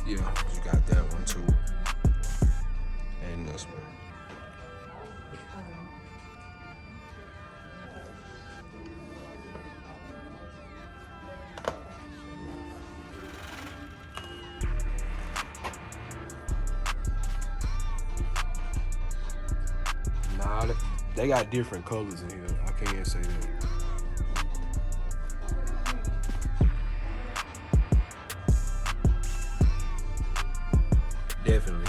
Yeah, you got that one too. And this one. Nah, they got different colors in here. I can't say that. Definitely.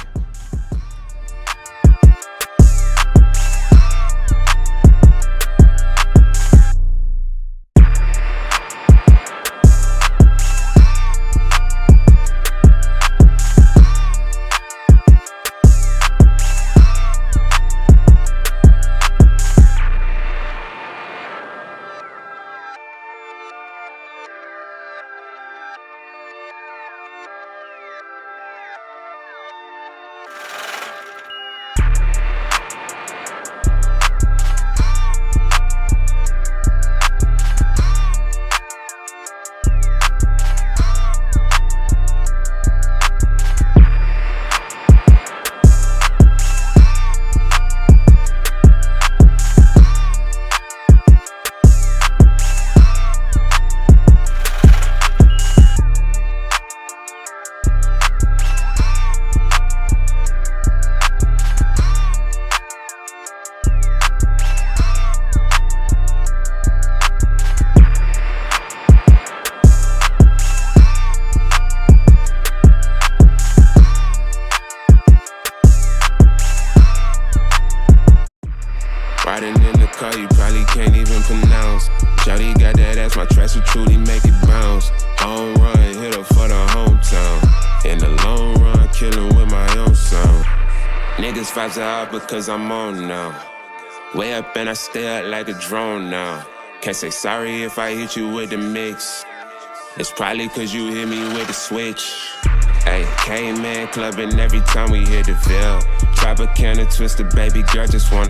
Riding in the car, you probably can't even pronounce. Shawty got that ass, my tracks will truly make it bounce. Home run, hit her for the hometown. In the long run, killing with my own sound. Niggas vibes are out because I'm on now. Way up and I stay up like a drone now. Can't say sorry if I hit you with the mix. It's probably cause you hit me with the switch. Hey, K-Man clubbing every time we hit the Ville. Tropicana twister, baby girl, just wanna